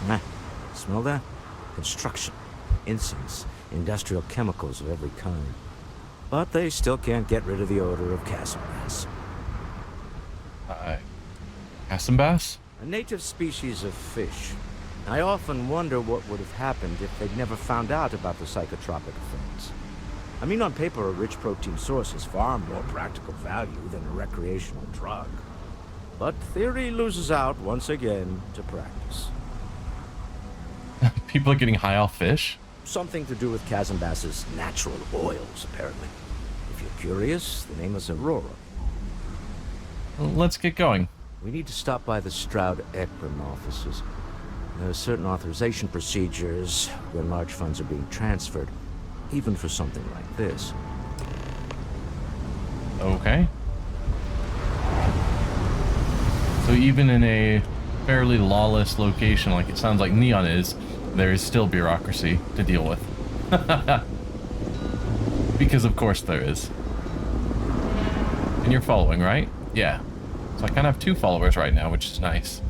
Meh. Smell that? Construction, incense, industrial chemicals of every kind. But they still can't get rid of the odor of chasm bass. Chasm bass? A native species of fish. I often wonder what would have happened if they'd never found out about the psychotropic effects. I mean, on paper, a rich protein source has far more practical value than a recreational drug. But theory loses out once again to practice. People are getting high off fish? Something to do with chasm bass's natural oils, apparently. If you're curious, the name is Aurora. Well, let's get going. We need to stop by the Stroud-Ekman offices. There are certain authorization procedures when large funds are being transferred, even for something like this. Okay. So even in a fairly lawless location like it sounds like Neon is, there is still bureaucracy to deal with. Because of course there is. And you're following, right? Yeah. So I kind of have 2 followers right now, which is nice.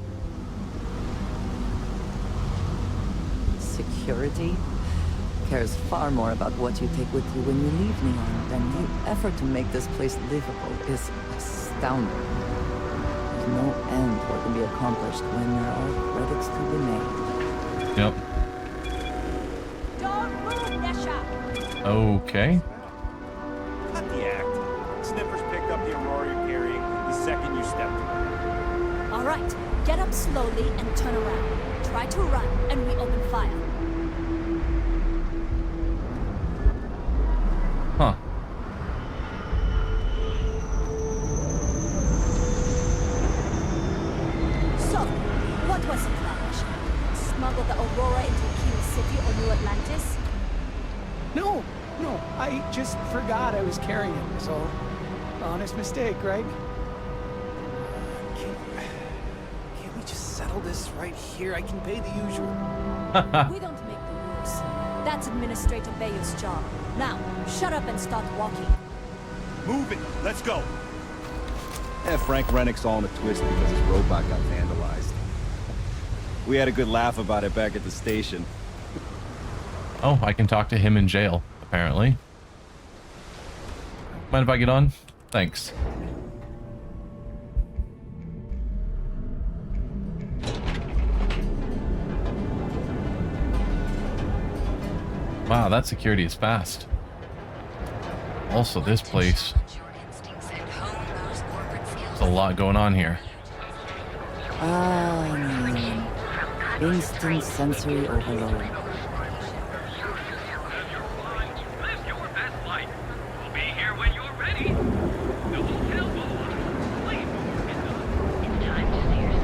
Security cares far more about what you take with you when you leave Neon than the effort to make this place livable is astounding. There's no end what can be accomplished when there are credits to be made. Yep. Don't move, Nesha! Okay. Cut the act. Sniffers picked up the Aurora you're carrying the second you stepped away. All right, get up slowly and turn around. Try to run, and we open fire. Huh. So, what was the plan, Nesha? Smuggle the Aurora into Kilo City or New Atlantis? No, I just forgot I was carrying it, so honest mistake, right? Can't we just settle this right here? I can pay the usual. We don't make the rules. That's Administrator Bayo's job. Now, shut up and start walking. Move it. Let's go. Frank Rennick's all in a twist because his robot got vandalized. We had a good laugh about it back at the station. Oh, I can talk to him in jail, apparently. Mind if I get on? Thanks. Wow, that security is fast. Also, this place. There's a lot going on here. Instant sensory overload.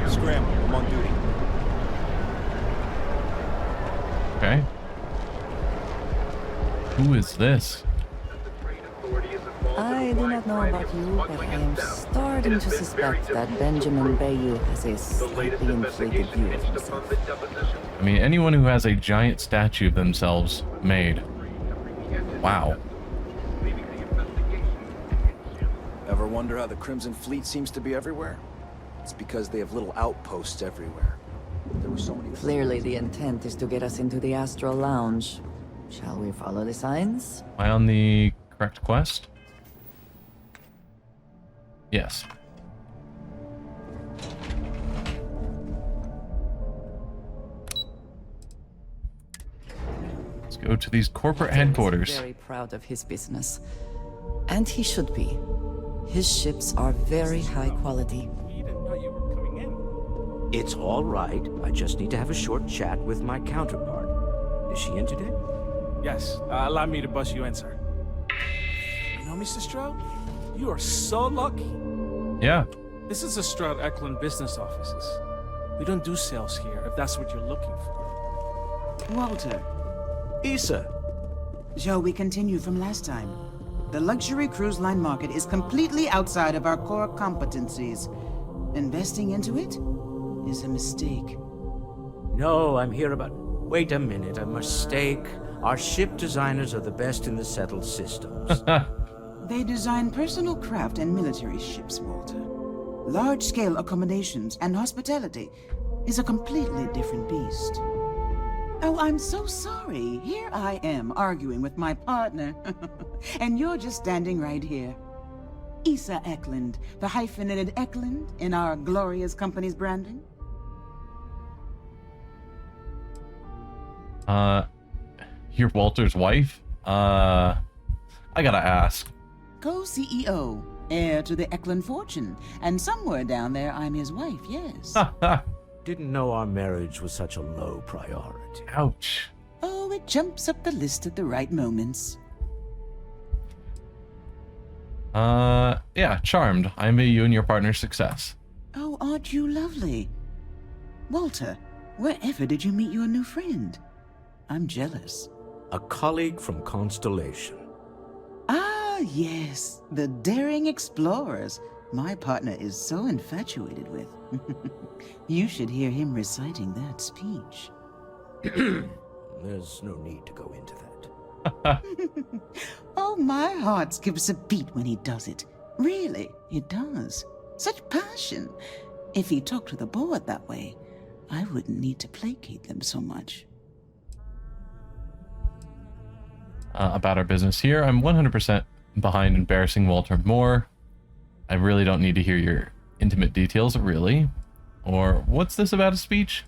Scramble. I'm on duty. Okay. Who is this? I do not know about you, but I am starting to suspect that Benjamin Bayou has a slightly inflated view of himself. I mean, anyone who has a giant statue of themselves made. Wow. Ever wonder how the Crimson Fleet seems to be everywhere? It's because they have little outposts everywhere. There were so many. Clearly the intent is to get us into the Astral Lounge. Shall we follow the signs? Am I on the correct quest? Yes. Let's go to these corporate headquarters. Very proud of his business. And he should be. His ships are very high quality. You didn't know you were coming in. It's all right. I just need to have a short chat with my counterpart. Is she in today? Yes, allow me to bust you in, sir. You know, Mr. Stroud, you are so lucky. Yeah. This is the Stroud-Ekman business offices. We don't do sales here, if that's what you're looking for. Walter, Issa. shall we continue from last time? The luxury cruise line market is completely outside of our core competencies. Investing into it is a mistake. No, I'm here about... Wait a minute, a mistake. Our ship designers are the best in the settled systems. They design personal craft and military ships, Walter. Large-scale accommodations and hospitality. is a completely different beast. Oh, I'm so sorry. Here I am arguing with my partner, and you're just standing right here. Issa Eklund, the hyphenated Eklund in our glorious company's branding. You're Walter's wife? I gotta ask. Co-CEO, heir to the Eklund fortune, and somewhere down there I'm his wife, yes. Didn't know our marriage was such a low priority. Ouch. Oh, it jumps up the list at the right moments. Yeah, charmed. I envy you and your partner's success. Oh, aren't you lovely? Walter, wherever did you meet your new friend? I'm jealous. A colleague from Constellation. Ah, yes, the daring explorers my partner is so infatuated with. You should hear him reciting that speech. There's no need to go into that. Oh, my heart skips a beat when he does it. Really, it does. Such passion. If he talked to the board that way, I wouldn't need to placate them so much. About our business here, I'm 100% behind embarrassing Walter more. I really don't need to hear your intimate details, really. Or, what's this about a speech?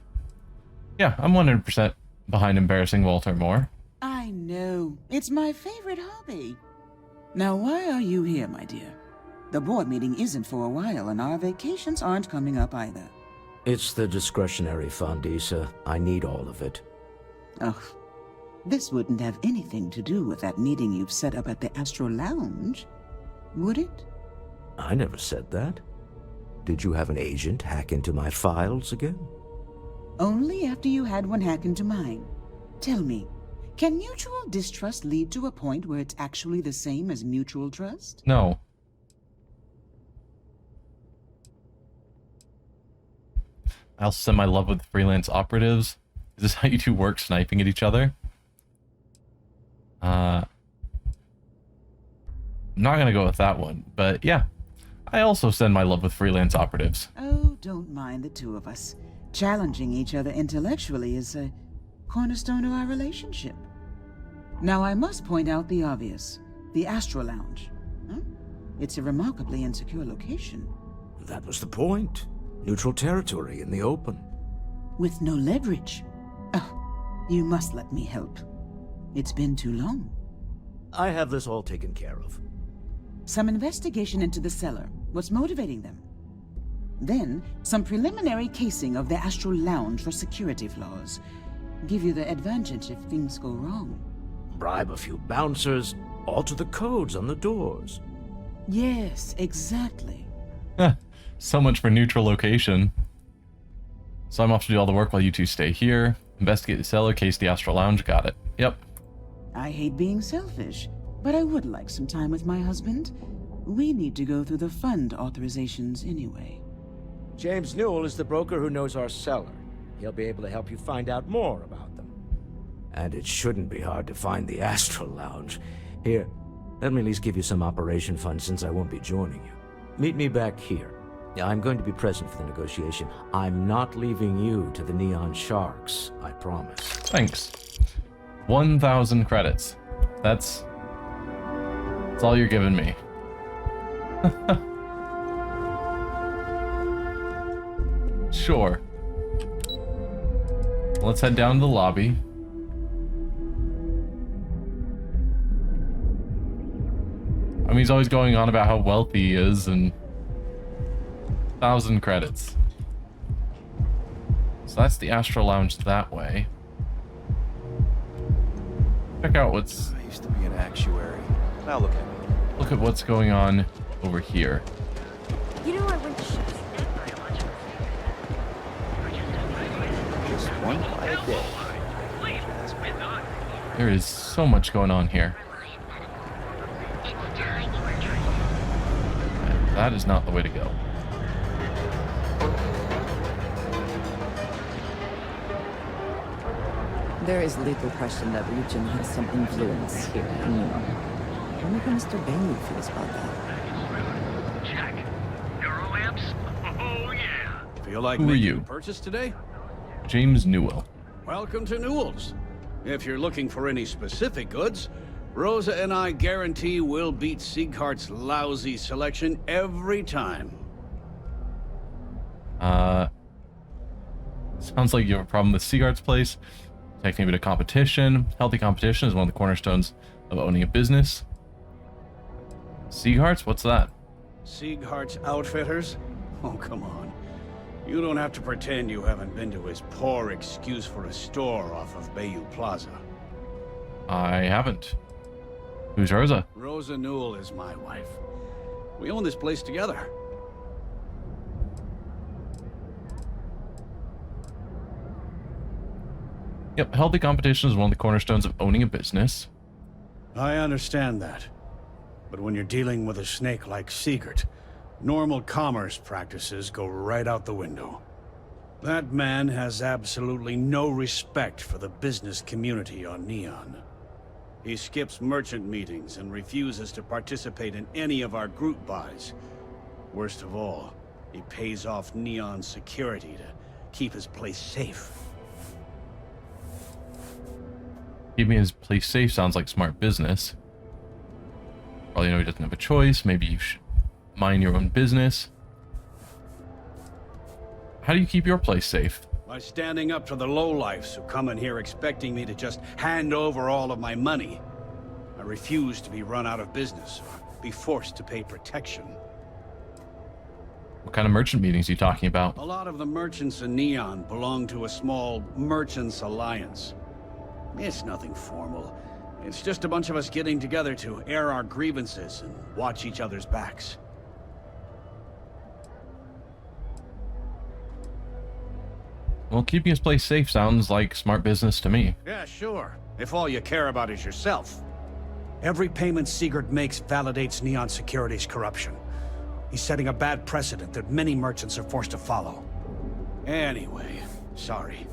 Yeah, I'm 100% behind embarrassing Walter more. I know. It's my favorite hobby. Now, why are you here, my dear? The board meeting isn't for a while, and our vacations aren't coming up either. It's the discretionary fund, Issa. I need all of it. Oh, this wouldn't have anything to do with that meeting you've set up at the Astro Lounge, would it? I never said that. Did you have an agent hack into my files again? Only after you had one hack into mine. Tell me, can mutual distrust lead to a point where it's actually the same as mutual trust? No. I also said my love with freelance operatives. Is this how you two work, sniping at each other? I'm not gonna go with that one, but yeah. I also send my love with freelance operatives. Oh, don't mind the two of us. Challenging each other intellectually is a cornerstone of our relationship. Now, I must point out the obvious. The Astro Lounge. Huh? It's a remarkably insecure location. That was the point. Neutral territory in the open. With no leverage. Oh, you must let me help. It's been too long. I have this all taken care of. Some investigation into the cellar. What's motivating them? Then, some preliminary casing of the Astral Lounge for security flaws. Give you the advantage if things go wrong. Bribe a few bouncers, alter the codes on the doors. Yes, exactly. So much for neutral location. So I'm off to do all the work while you two stay here. Investigate the cellar, case the Astral Lounge. Got it. Yep. I hate being selfish, but I would like some time with my husband. We need to go through the fund authorizations anyway. James Newell is the broker who knows our cellar. He'll be able to help you find out more about them. And it shouldn't be hard to find the Astral Lounge. Here, let me at least give you some operation funds since I won't be joining you. Meet me back here. I'm going to be present for the negotiation. I'm not leaving you to the Neon Sharks, I promise. Thanks. 1,000 credits. That's all you're giving me. Sure. Let's head down to the lobby. I mean, he's always going on about how wealthy he is, and 1,000 credits. So that's the Astro Lounge that way. Check out what's... I used to be an actuary. Now look at me. Look at what's going on over here. You know, I went to ship. Just one quiet day. There is so much going on here. And that is not the way to go. There is little question that region has some influence here in New York. I wonder how Mr. Bailey feels about that. Check. Neurolamps? Oh, yeah. Feel like Who are making you? a purchase today? James Newell. Welcome to Newell's. If you're looking for any specific goods, Rosa and I guarantee we'll beat Sieghart's lousy selection every time. Sounds like you have a problem with Sieghart's place. Taking a bit of competition. Healthy competition is one of the cornerstones of owning a business. Sieghart's? What's that? Sieghart's Outfitters? Oh, come on. You don't have to pretend you haven't been to his poor excuse for a store off of Bayou Plaza. I haven't. Who's Rosa? Rosa Newell is my wife. We own this place together. Yep, healthy competition is one of the cornerstones of owning a business. I understand that. But when you're dealing with a snake like Siegert, normal commerce practices go right out the window. That man has absolutely no respect for the business community on Neon. He skips merchant meetings and refuses to participate in any of our group buys. Worst of all, he pays off Neon security to keep his place safe. Keeping his place safe sounds like smart business. Probably know he doesn't have a choice. Maybe you should mind your own business. How do you keep your place safe? By standing up to the lowlifes who come in here expecting me to just hand over all of my money. I refuse to be run out of business or be forced to pay protection. What kind of merchant meetings are you talking about? A lot of the merchants in Neon belong to a small merchants alliance. It's nothing formal. It's just a bunch of us getting together to air our grievances and watch each other's backs. Well, keeping his place safe sounds like smart business to me. Yeah, sure. If all you care about is yourself. Every payment Siegert makes validates Neon Security's corruption. He's setting a bad precedent that many merchants are forced to follow. Anyway, sorry.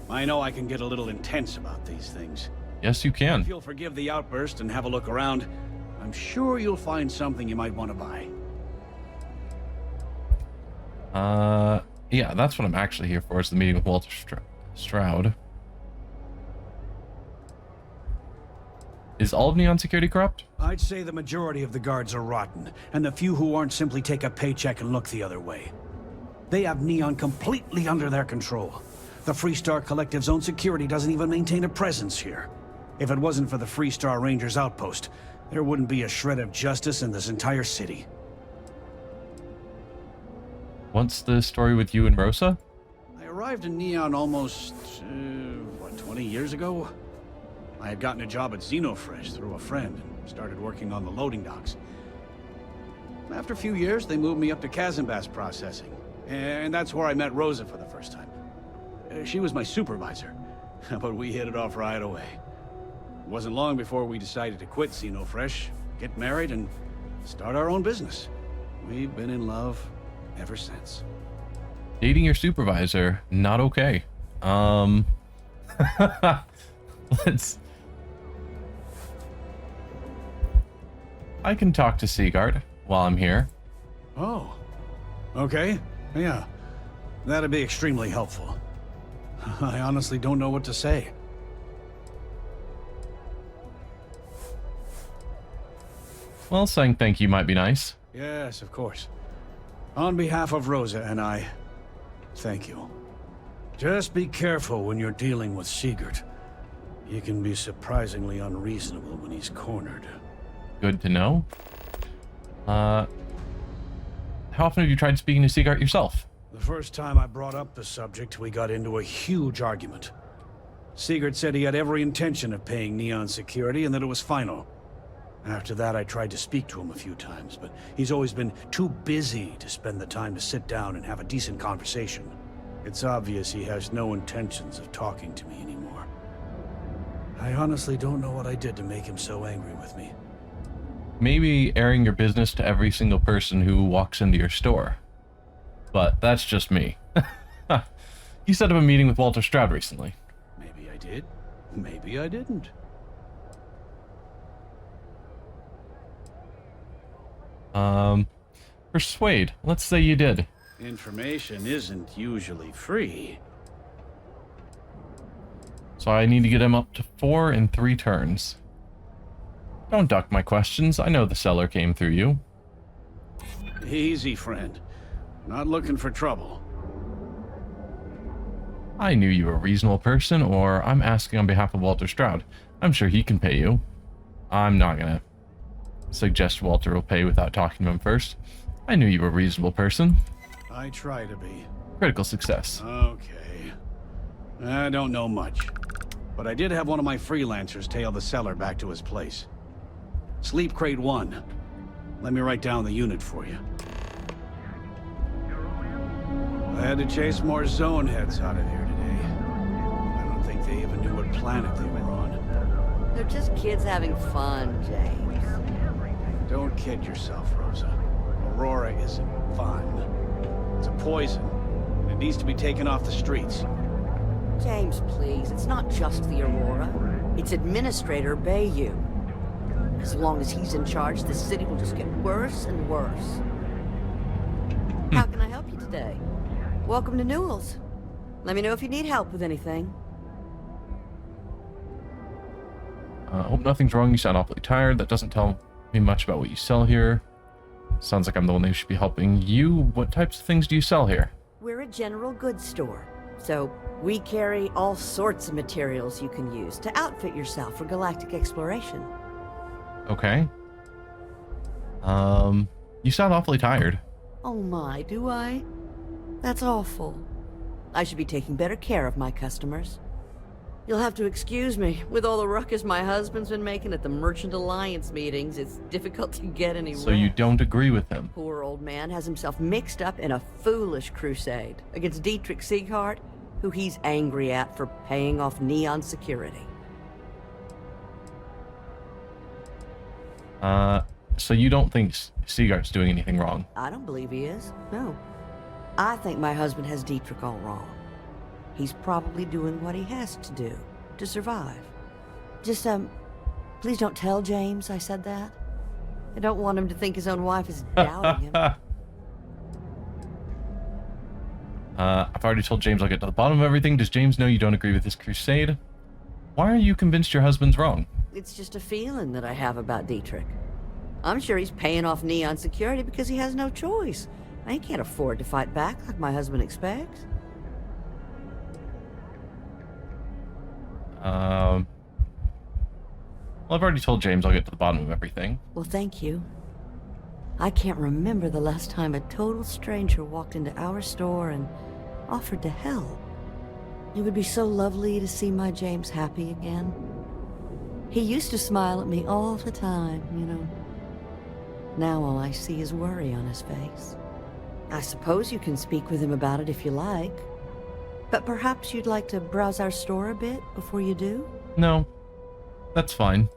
I know I can get a little intense about these things. Yes, you can. If you'll forgive the outburst and have a look around, I'm sure you'll find something you might want to buy. Yeah, that's what I'm actually here for, is the meeting with Walter Stroud. Is all of Neon Security corrupt? I'd say the majority of the guards are rotten, and the few who aren't simply take a paycheck and look the other way. They have Neon completely under their control. The Freestar Collective's own security doesn't even maintain a presence here. If it wasn't for the Freestar Rangers outpost, there wouldn't be a shred of justice in this entire city. What's the story with you and Rosa? I arrived in Neon almost, 20 years ago? I had gotten a job at Xenofresh through a friend and started working on the loading docks. After a few years, they moved me up to Kazanbas processing, and that's where I met Rosa for the first time. She was my supervisor, but we hit it off right away. It wasn't long before we decided to quit Xenofresh, get married, and start our own business. We've been in love ever since. Dating your supervisor, not okay. Let's... I can talk to Siegard while I'm here. Oh, okay. Yeah, that'd be extremely helpful. I honestly don't know what to say. Well, saying thank you might be nice. Yes, of course. On behalf of Rosa and I, thank you. Just be careful when you're dealing with Siegert. He can be surprisingly unreasonable when he's cornered. Good to know. How often have you tried speaking to Siegard yourself? The first time I brought up the subject, we got into a huge argument. Siegert said he had every intention of paying Neon Security and that it was final. After that, I tried to speak to him a few times, but he's always been too busy to spend the time to sit down and have a decent conversation. It's obvious he has no intentions of talking to me anymore. I honestly don't know what I did to make him so angry with me. Maybe airing your business to every single person who walks into your store. But that's just me. You set up a meeting with Walter Stroud recently. Maybe I did. Maybe I didn't. Persuade. Let's say you did. Information isn't usually free. So I need to get him up to 4 in 3 turns. Don't duck my questions. I know the seller came through you. Easy, friend. Not looking for trouble. I knew you were a reasonable person, or I'm asking on behalf of Walter Stroud. I'm sure he can pay you. I'm not gonna suggest Walter will pay without talking to him first. I knew you were a reasonable person. I try to be. Critical success. Okay. I don't know much. But I did have one of my freelancers tail the seller back to his place. Sleep Crate 1. Let me write down the unit for you. I had to chase more zone heads out of there today. I don't think they even knew what planet they were on. They're just kids having fun, James. Don't kid yourself, Rosa. Aurora isn't fun. It's a poison, and it needs to be taken off the streets. James, please. It's not just the Aurora. It's Administrator Bayou. As long as he's in charge, the city will just get worse and worse. How can I help you today? Welcome to Newell's. Let me know if you need help with anything. Hope nothing's wrong. You sound awfully tired. That doesn't tell me much about what you sell here. Sounds like I'm the one who should be helping you. What types of things do you sell here? We're a general goods store, so we carry all sorts of materials you can use to outfit yourself for galactic exploration. Okay. You sound awfully tired. Oh my, do I? That's awful. I should be taking better care of my customers. You'll have to excuse me. With all the ruckus my husband's been making at the Merchant Alliance meetings, it's difficult to get any So you don't agree with him? Poor old man has himself mixed up in a foolish crusade against Dietrich Sieghart, who he's angry at for paying off Neon security. So you don't think Siegart's doing anything wrong? I don't believe he is, no. I think my husband has Dietrich all wrong. He's probably doing what he has to do to survive. Just, please don't tell James I said that. I don't want him to think his own wife is doubting him. I've already told James I'll get to the bottom of everything. Does James know you don't agree with this crusade? Why are you convinced your husband's wrong? It's just a feeling that I have about Dietrich. I'm sure he's paying off Neon security because he has no choice. I can't afford to fight back like my husband expects. Well, I've already told James I'll get to the bottom of everything. Well, thank you. I can't remember the last time a total stranger walked into our store and offered to help. It would be so lovely to see my James happy again. He used to smile at me all the time, you know. Now all I see is worry on his face. I suppose you can speak with him about it if you like. But perhaps you'd like to browse our store a bit before you do? No, that's fine.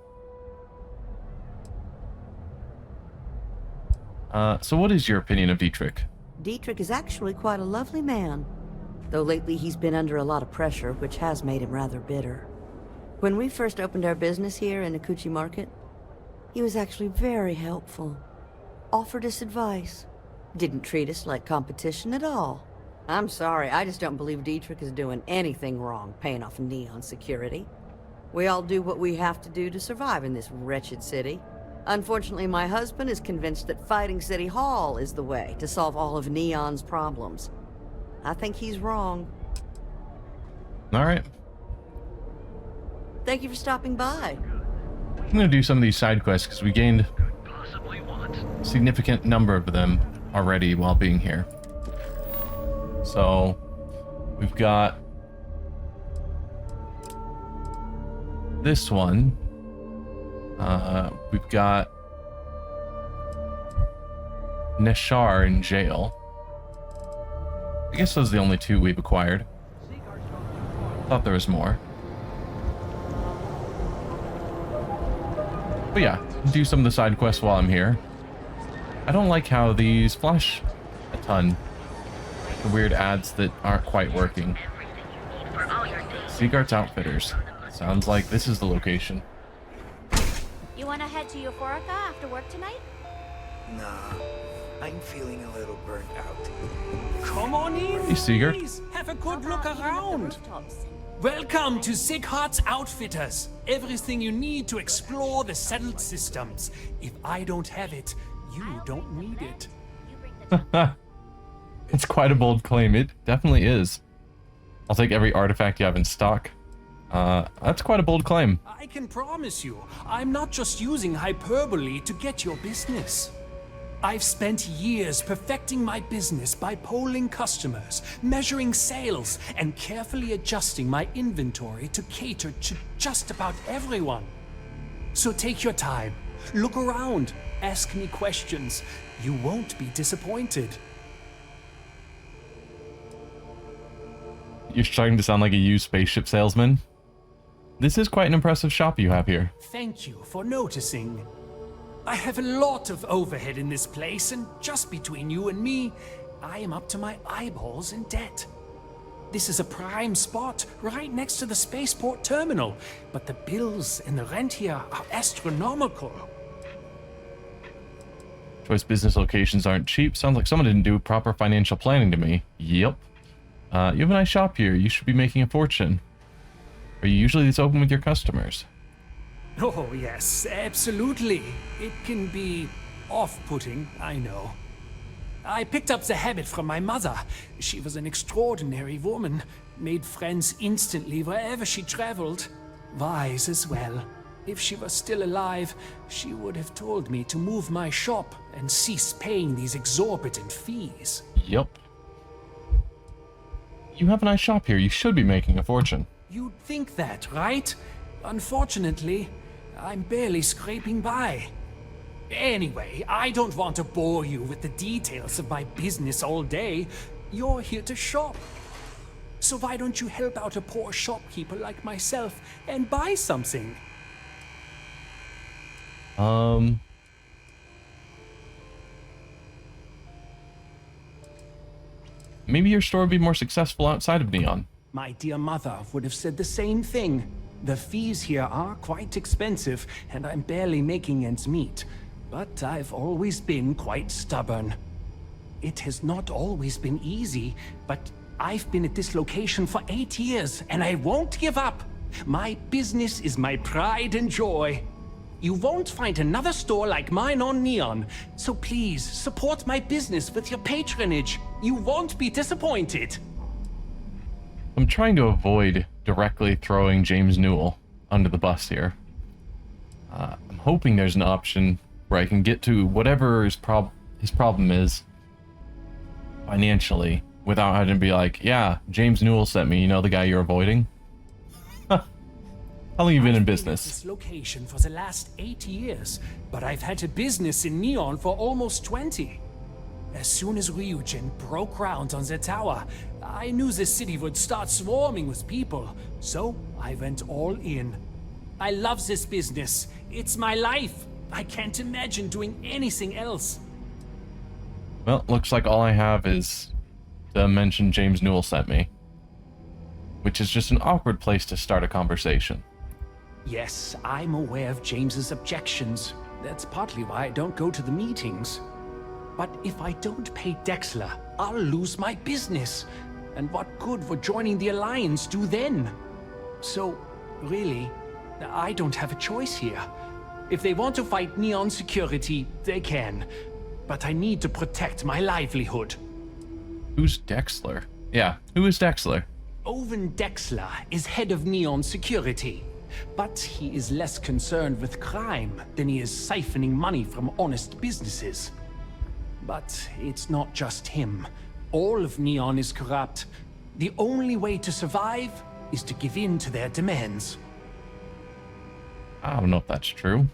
So what is your opinion of Dietrich? Dietrich is actually quite a lovely man, though lately he's been under a lot of pressure, which has made him rather bitter. When we first opened our business here in Akuchi Market, he was actually very helpful. Offered us advice. Didn't treat us like competition at all. I'm sorry, I just don't believe Dietrich is doing anything wrong paying off Neon security. We all do what we have to do to survive in this wretched city. Unfortunately, my husband is convinced that fighting City Hall is the way to solve all of Neon's problems. I think he's wrong. All right. Thank you for stopping by. I'm going to do some of these side quests because we gained a significant number of them already while being here. So, we've got this one. We've got Neshar in jail. I guess those are the only two we've acquired. Thought there was more. But yeah, do some of the side quests while I'm here. I don't like how these flash a ton. The weird ads that aren't quite working. Siegart's Outfitters. Sounds like this is the location. You wanna head to Euphorica after work tonight? Nah. I'm feeling a little burnt out. Come on in, Hey, Seeger. please. Have a good look around. Welcome to Sighart's Outfitters. Everything you need to explore the settled systems. If I don't have it, you don't need it. It's quite a bold claim. It definitely is. I'll take every artifact you have in stock. That's quite a bold claim. I can promise you, I'm not just using hyperbole to get your business. I've spent years perfecting my business by polling customers, measuring sales, and carefully adjusting my inventory to cater to just about everyone. So take your time, look around, ask me questions. You won't be disappointed. You're starting to sound like a used spaceship salesman. This is quite an impressive shop you have here. Thank you for noticing. I have a lot of overhead in this place, and just between you and me, I am up to my eyeballs in debt. This is a prime spot, right next to the spaceport terminal, but the bills and the rent here are astronomical. Choice business locations aren't cheap. Sounds like someone didn't do proper financial planning to me. Yep. You have a nice shop here. You should be making a fortune. Are you usually this open with your customers? Oh, yes, absolutely. It can be off-putting, I know. I picked up the habit from my mother. She was an extraordinary woman, made friends instantly wherever she traveled. Wise as well. If she was still alive, she would have told me to move my shop and cease paying these exorbitant fees. Yep. You have a nice shop here. You should be making a fortune. You'd think that, right? Unfortunately, I'm barely scraping by. Anyway, I don't want to bore you with the details of my business all day. You're here to shop. So why don't you help out a poor shopkeeper like myself and buy something? Maybe your store would be more successful outside of Neon. My dear mother would have said the same thing. The fees here are quite expensive, and I'm barely making ends meet. But I've always been quite stubborn. It has not always been easy, but I've been at this location for 8 years, and I won't give up. My business is my pride and joy. You won't find another store like mine on Neon, so please support my business with your patronage. You won't be disappointed. I'm trying to avoid directly throwing James Newell under the bus here. I'm hoping there's an option where I can get to whatever his problem is financially without having to be like, yeah, James Newell sent me, you know, the guy you're avoiding. How long have you been in business? This location for the last 8 years, but I've had a business in Neon for almost 20. As soon as Ryujin broke ground on the tower, I knew the city would start swarming with people, so I went all in. I love this business. It's my life. I can't imagine doing anything else. Well, looks like all I have is to mention James Newell sent me, which is just an awkward place to start a conversation. Yes, I'm aware of James's objections. That's partly why I don't go to the meetings. But if I don't pay Dexler, I'll lose my business. And what good would joining the Alliance do then? So, really, I don't have a choice here. If they want to fight Neon security, they can. But I need to protect my livelihood. Who's Dexler? Yeah, who is Dexler? Owen Dexler is head of Neon security. But he is less concerned with crime than he is siphoning money from honest businesses. But it's not just him. All of Neon is corrupt. The only way to survive is to give in to their demands. I don't know if that's true.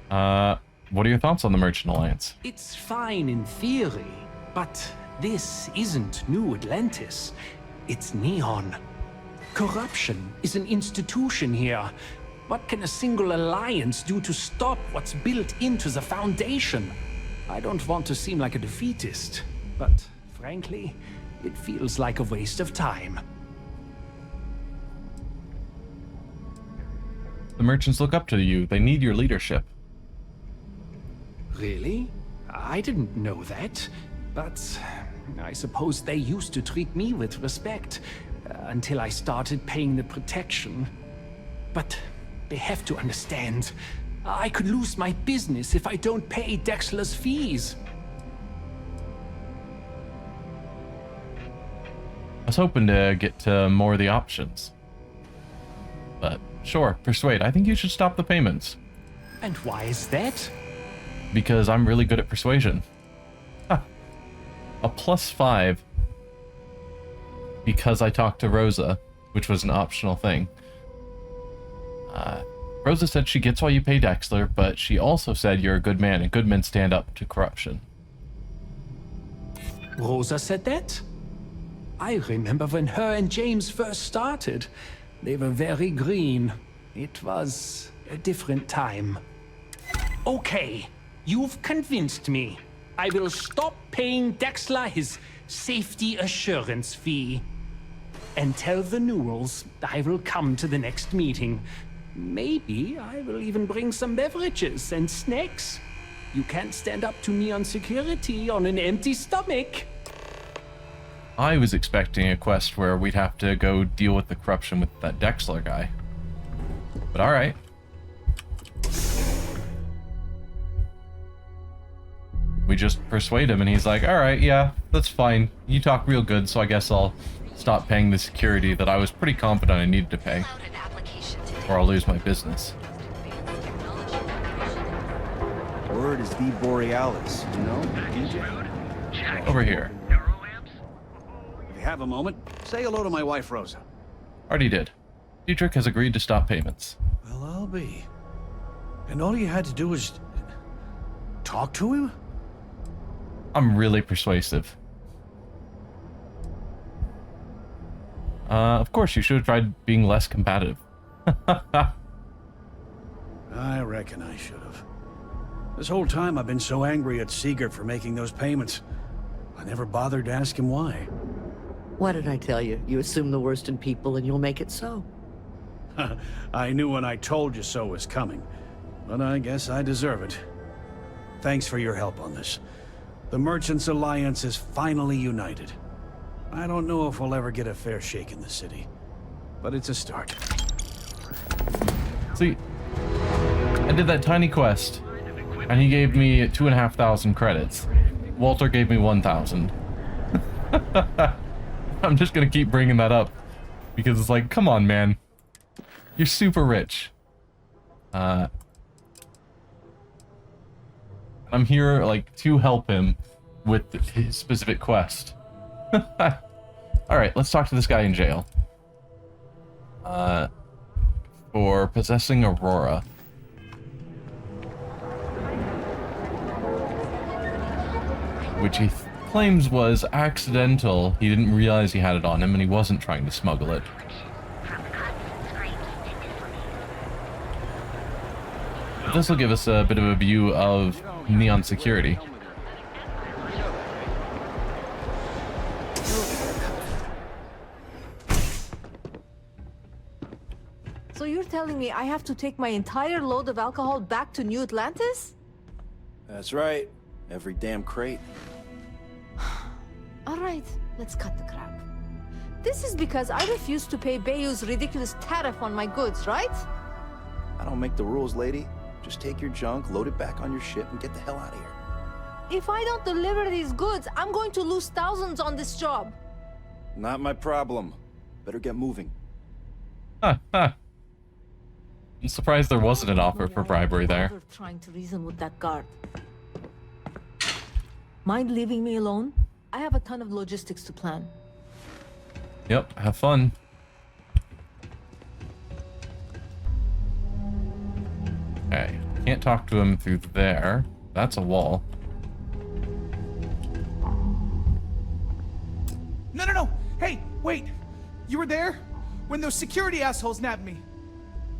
What are your thoughts on the Merchant Alliance? It's fine in theory, but this isn't New Atlantis. It's Neon. Corruption is an institution here. What can a single alliance do to stop what's built into the foundation? I don't want to seem like a defeatist, but frankly, it feels like a waste of time. The merchants look up to you. They need your leadership. Really? I didn't know that, but I suppose they used to treat me with respect until I started paying the protection. But they have to understand, I could lose my business if I don't pay Dexler's fees. I was hoping to get to more of the options. But sure, persuade. I think you should stop the payments. And why is that? Because I'm really good at persuasion. Ha. A +5 because I talked to Rosa, which was an optional thing. Rosa said she gets why you pay Dexler, but she also said you're a good man and good men stand up to corruption. Rosa said that? I remember when her and James first started. They were very green. It was a different time. Okay, you've convinced me. I will stop paying Dexler his safety assurance fee. And tell the Newells I will come to the next meeting. Maybe I will even bring some beverages and snacks. You can't stand up to Neon Security on an empty stomach. I was expecting a quest where we'd have to go deal with the corruption with that Dexler guy. But alright. We just persuade him and he's like, alright, yeah, that's fine. You talk real good, so I guess I'll stop paying the security that I was pretty confident I needed to pay. Or I'll lose my business. Word is the Borealis, you know, DJ? Over here. If you have a moment, say hello to my wife, Rosa. Already did. Dietrich has agreed to stop payments. Well, I'll be. And all you had to do was talk to him? I'm really persuasive. Of course, you should have tried being less combative. I reckon I should have. This whole time I've been so angry at Sigurd for making those payments. I never bothered to ask him why. What did I tell you? You assume the worst in people and you'll make it so. I knew when I told you so was coming, but I guess I deserve it. Thanks for your help on this. The Merchants Alliance is finally united. I don't know if we'll ever get a fair shake in the city, but it's a start. See, I did that tiny quest, and he gave me 2,500 credits. Walter gave me 1,000. I'm just gonna keep bringing that up, because it's like, come on, man. You're super rich. I'm here, like, to help him with his specific quest. Alright, let's talk to this guy in jail. For possessing Aurora. Which he claims was accidental. He didn't realize he had it on him and he wasn't trying to smuggle it. This will give us a bit of a view of Neon Security. So you're telling me I have to take my entire load of alcohol back to New Atlantis? That's right. Every damn crate. Alright, let's cut the crap. This is because I refused to pay Bayou's ridiculous tariff on my goods, right? I don't make the rules, lady. Just take your junk, load it back on your ship, and get the hell out of here. If I don't deliver these goods, I'm going to lose thousands on this job. Not my problem. Better get moving. I'm surprised there wasn't an offer for bribery there. Trying to reason with that guard. Mind leaving me alone? I have a ton of logistics to plan. Yep, have fun. Okay, can't talk to him through there. That's a wall. No. Hey, wait. You were there? When those security assholes nabbed me.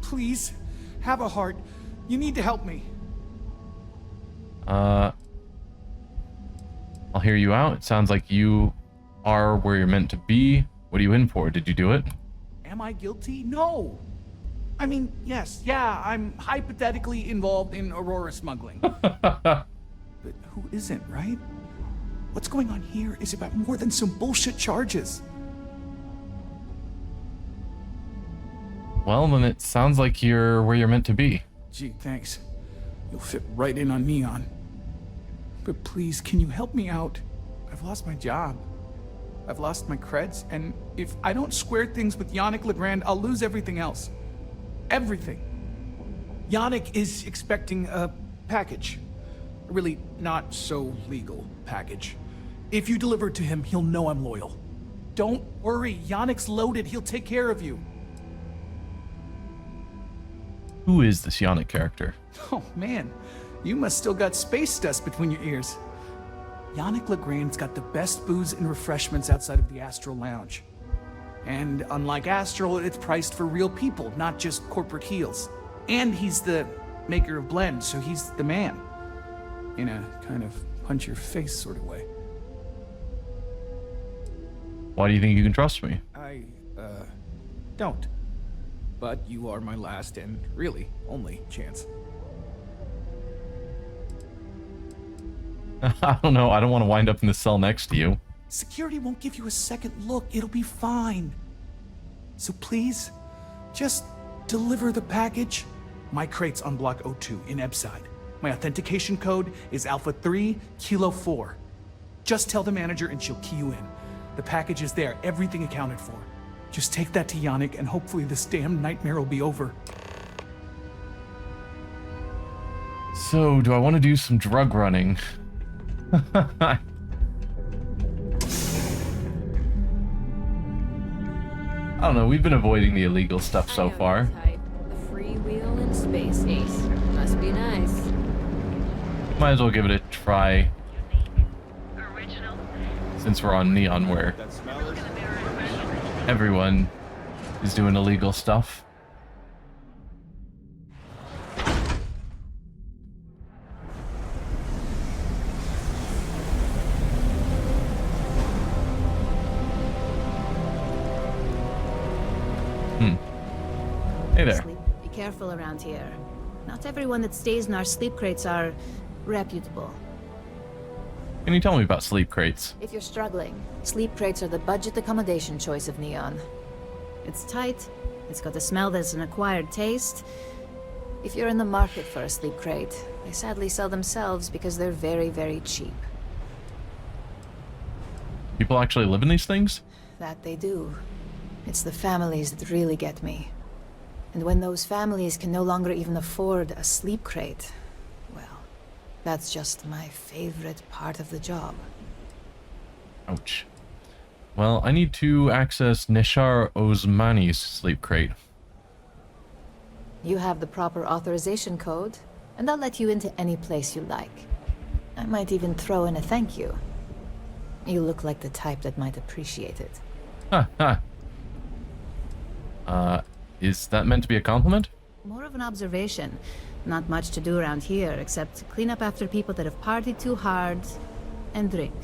Please, have a heart. You need to help me. I'll hear you out. It sounds like you are where you're meant to be. What are you in for? Did you do it? Am I guilty? No. I mean, yes, yeah, I'm hypothetically involved in Aurora smuggling. But who isn't, right? What's going on here is about more than some bullshit charges. Well, then it sounds like you're where you're meant to be. Gee, thanks. You'll fit right in on Neon. But please, can you help me out? I've lost my job. I've lost my creds, and if I don't square things with Yannick Legrand, I'll lose everything else. Everything. Yannick is expecting a package. A really not so legal package. If you deliver it to him, he'll know I'm loyal. Don't worry, Yannick's loaded. He'll take care of you. Who is this Yannick character? Oh man, you must still got space dust between your ears. Yannick Legrand's got the best booze and refreshments outside of the Astral Lounge. And unlike Astral, it's priced for real people, not just corporate heels. And he's the maker of blends, so he's the man. In a kind of punch-your-face sort of way. Why do you think you can trust me? I, don't. But you are my last and really only chance. I don't know. I don't want to wind up in the cell next to you. Security won't give you a second look. It'll be fine. So please, just deliver the package. My crate's on Block O2 in Ebside. My authentication code is Alpha 3 Kilo 4. Just tell the manager and she'll key you in. The package is there, everything accounted for. Just take that to Yannick and hopefully this damn nightmare will be over. So, do I want to do some drug running? I don't know, we've been avoiding the illegal stuff so far. The freewheel in space, Ace. Must be nice. Might as well give it a try. Since we're on Neon, where everyone is doing illegal stuff. Hey there. Be careful around here. Not everyone that stays in our sleep crates are reputable. Can you tell me about sleep crates? If you're struggling, sleep crates are the budget accommodation choice of Neon. It's tight, it's got a smell that's an acquired taste. If you're in the market for a sleep crate, they sadly sell themselves because they're very, very cheap. People actually live in these things? That they do. It's the families that really get me. And when those families can no longer even afford a sleep crate, well, that's just my favorite part of the job. Ouch. Well, I need to access Nishar Osmani's sleep crate. You have the proper authorization code, and I'll let you into any place you like. I might even throw in a thank you. You look like the type that might appreciate it. Ha ha. Is that meant to be a compliment? More of an observation. Not much to do around here, except clean up after people that have partied too hard and drink.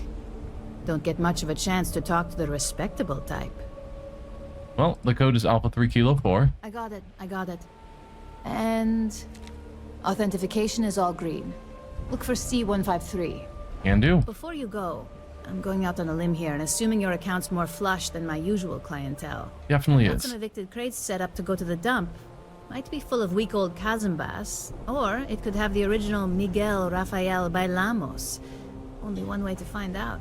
Don't get much of a chance to talk to the respectable type. Well, the code is Alpha 3 Kilo 4. I got it. And authentication is all green. Look for C153. Can do. Before you go, I'm going out on a limb here and assuming your account's more flush than my usual clientele. Definitely Got is. some evicted crates set up to go to the dump. Might be full of weak old Kazambas, or it could have the original Miguel Rafael Bailamos. Only one way to find out.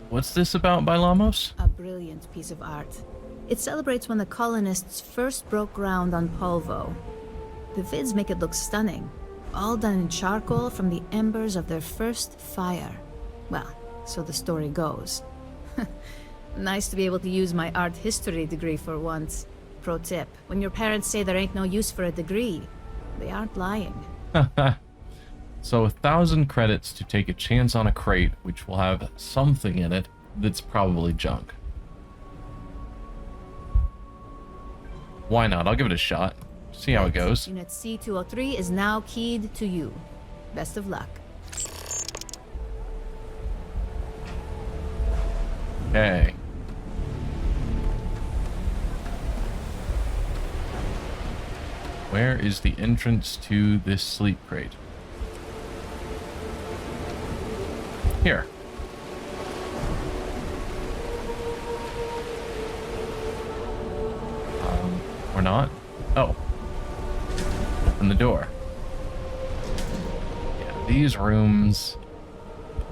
What's this about Bailamos? A brilliant piece of art. It celebrates when the colonists first broke ground on Polvo. The vids make it look stunning, all done in charcoal from the embers of their first fire. Well, so the story goes. Nice to be able to use my art history degree for once. Pro tip, when your parents say there ain't no use for a degree, they aren't lying. So 1,000 credits to take a chance on a crate, which will have something in it that's probably junk. Why not? I'll give it a shot. See how it goes. Unit C203 is now keyed to you. Best of luck. Okay. Where is the entrance to this sleep crate? Here. Or not? Oh. Open the door. Yeah, these rooms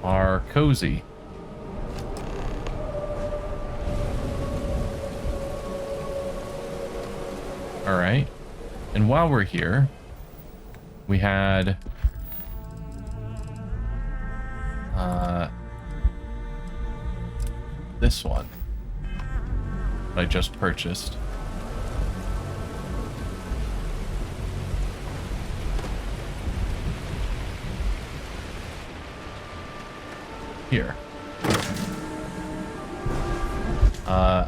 are cozy. Alright. And while we're here, we had this one that I just purchased. Here.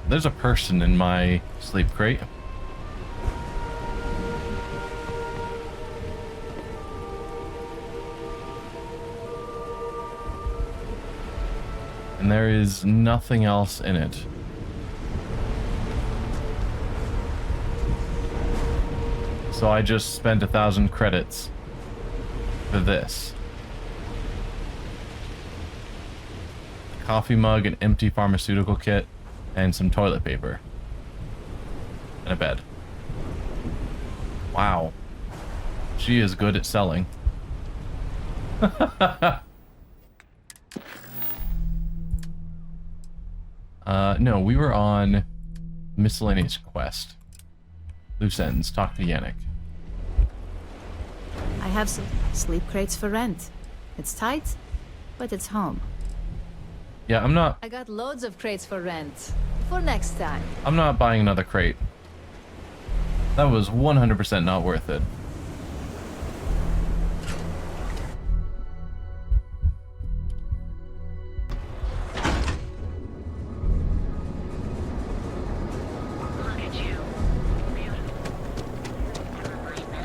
There's a person in my sleep crate. And there is nothing else in it. So I just spent 1,000 credits for this. A coffee mug, an empty pharmaceutical kit, and some toilet paper. And a bed. Wow. She is good at selling. No, we were on miscellaneous quest. Loose ends. Talk to Yannick. I have some sleep crates for rent. It's tight, but it's home. Yeah, I'm not I got loads of crates for rent. For next time. I'm not buying another crate. That was 100% not worth it.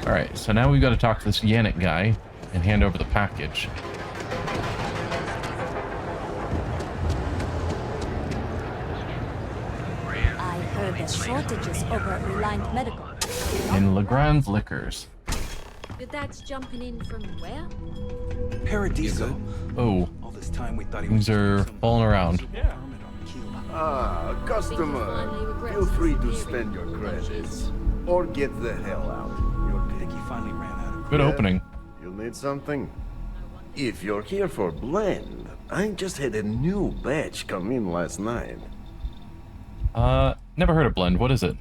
Alright, so now we've got to talk to this Yannick guy and hand over the package. I heard there's shortages over at Reliant Medical. In Legrand's Liquors. Your dad's jumping in from where? Paradiso. Oh, All this time we thought he things are falling around. Yeah. Ah, customer. Feel free to spend your credits. Or get the hell out. He finally ran out of Good opening. You'll need something? If you're here for blend, I just had a new batch come in last night. Never heard of blend. What is it?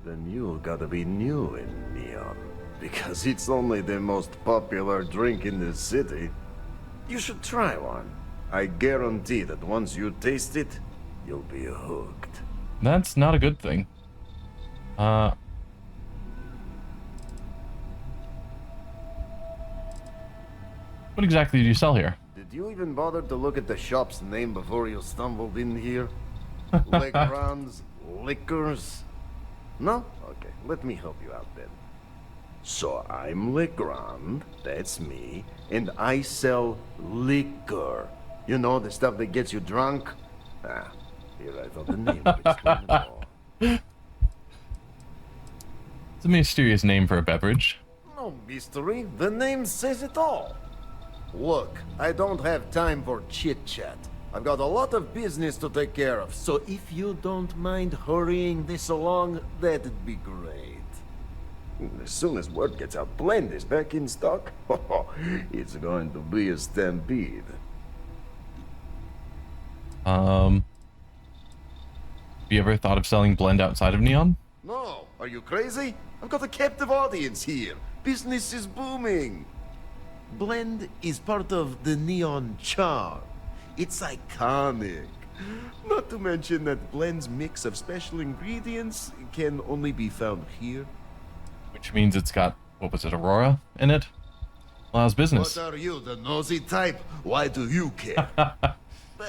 Then you gotta be new in Neon. Because it's only the most popular drink in the city. You should try one. I guarantee that once you taste it, you'll be hooked. That's not a good thing. What exactly do you sell here? Did you even bother to look at the shop's name before you stumbled in here? Legrand's Liquors? No? Okay, let me help you out then. So I'm Legrand, that's me, and I sell liquor. You know, the stuff that gets you drunk? Ah, here I thought the name would explain it all. It's a mysterious name for a beverage. No mystery, the name says it all. Look, I don't have time for chit-chat. I've got a lot of business to take care of, so if you don't mind hurrying this along, that'd be great. As soon as word gets out Blend is back in stock, it's going to be a stampede. Have you ever thought of selling blend outside of Neon? No, are you crazy? I've got a captive audience here. Business is booming. Blend is part of the Neon charm. It's iconic. Not to mention that Blend's mix of special ingredients can only be found here. Which means it's got, what was it, Aurora in it? Allows business. What are you, the nosy type? Why do you care?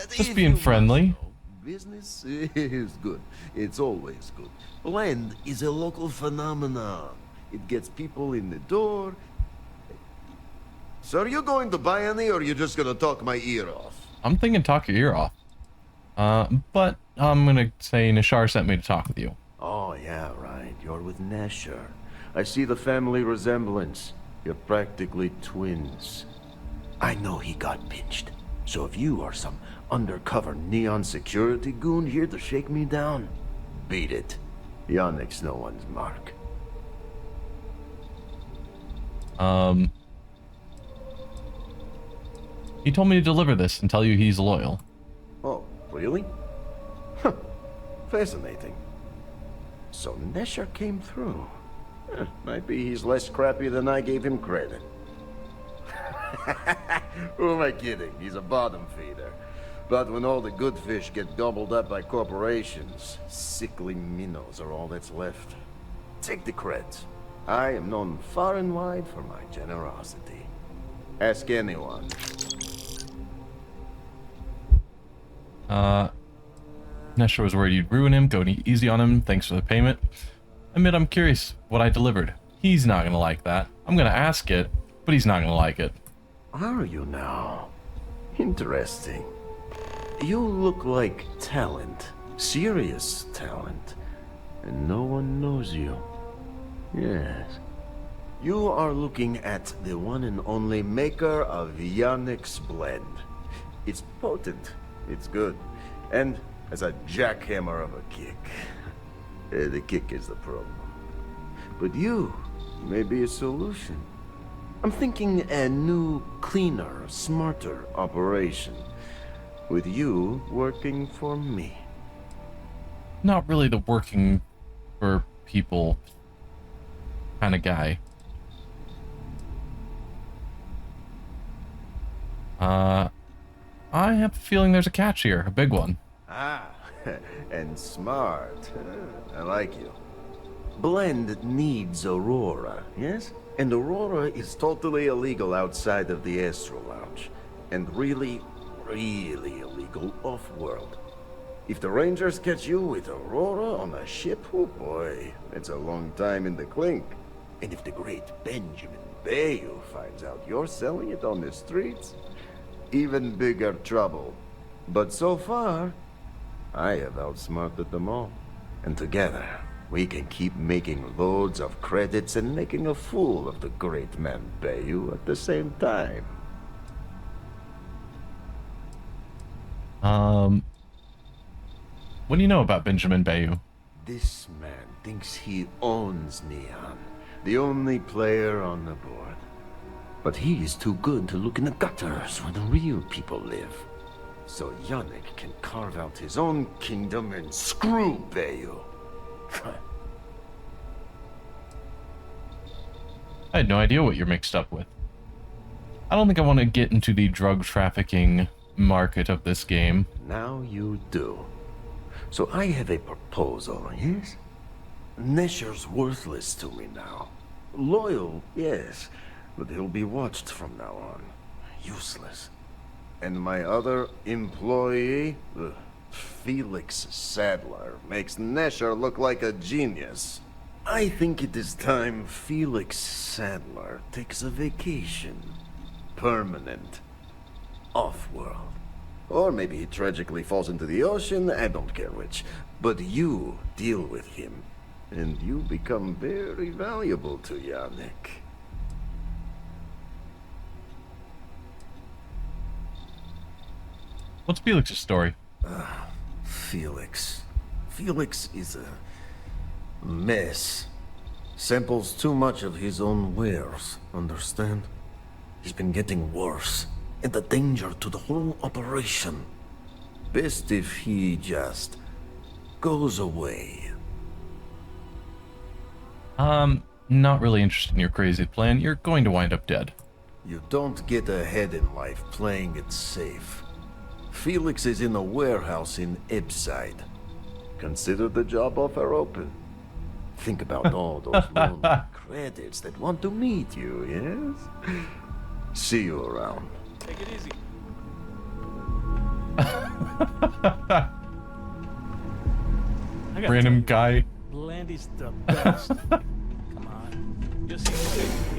Just being friendly. Business is good. It's always good. Blend is a local phenomenon. It gets people in the door. So are you going to buy any, or are you just gonna talk my ear off? I'm thinking talk your ear off. But I'm gonna say Nashar sent me to talk with you. Oh, yeah, right. You're with Nesher. I see the family resemblance. You're practically twins. I know he got pinched. So if you are some undercover neon security goon here to shake me down, beat it. Yannick's no one's mark. He told me to deliver this and tell you he's loyal. Oh, really? Huh. Fascinating. So Nesher came through. Might be he's less crappy than I gave him credit. Who am I kidding? He's a bottom feeder. But when all the good fish get gobbled up by corporations, sickly minnows are all that's left. Take the creds. I am known far and wide for my generosity. Ask anyone. Nesher was worried you'd ruin him, go easy on him, thanks for the payment. Admit I'm curious what I delivered. He's not gonna like that. I'm gonna ask it, but he's not gonna like it. Are you now? Interesting. You look like talent. Serious talent. And no one knows you. Yes. You are looking at the one and only maker of Yannick's blend. It's potent. It's good. And as a jackhammer of a kick. The kick is the problem. But you may be a solution. I'm thinking a new, cleaner, smarter operation. With you working for me. Not really the working for people kind of guy. I have a feeling there's a catch here, a big one. Ah, and smart. I like you. Blend needs Aurora, yes? And Aurora is totally illegal outside of the Astro Lounge. And really, really illegal off-world. If the Rangers catch you with Aurora on a ship, oh boy, it's a long time in the clink. And if the great Benjamin Bayou finds out you're selling it on the streets, even bigger trouble. But so far, I have outsmarted them all. And together, we can keep making loads of credits and making a fool of the great man Bayou at the same time. What do you know about Benjamin Bayou? This man thinks he owns Neon, the only player on the board. But he is too good to look in the gutters where the real people live. So Yannick can carve out his own kingdom and screw Bayou. I had no idea what you're mixed up with. I don't think I want to get into the drug trafficking market of this game. Now you do. So I have a proposal, yes? Nesher's worthless to me now. Loyal, yes, but he'll be watched from now on. Useless. And my other employee, Felix Sadler, makes Nesher look like a genius. I think it is time Felix Sadler takes a vacation. Permanent. Off-world. Or maybe he tragically falls into the ocean, I don't care which. But you deal with him, and you become very valuable to Yannick. What's Felix's story? Felix. Felix is a mess. Samples too much of his own wares, understand? He's been getting worse, and a danger to the whole operation. Best if he just goes away. Not really interested in your crazy plan. You're going to wind up dead. You don't get ahead in life playing it safe. Felix is in a warehouse in Ipside. Consider the job offer open. Think about all those lonely credits that want to meet you, yes? See you around. Take it easy. Random guy. Blandy's the best. Come on. You'll see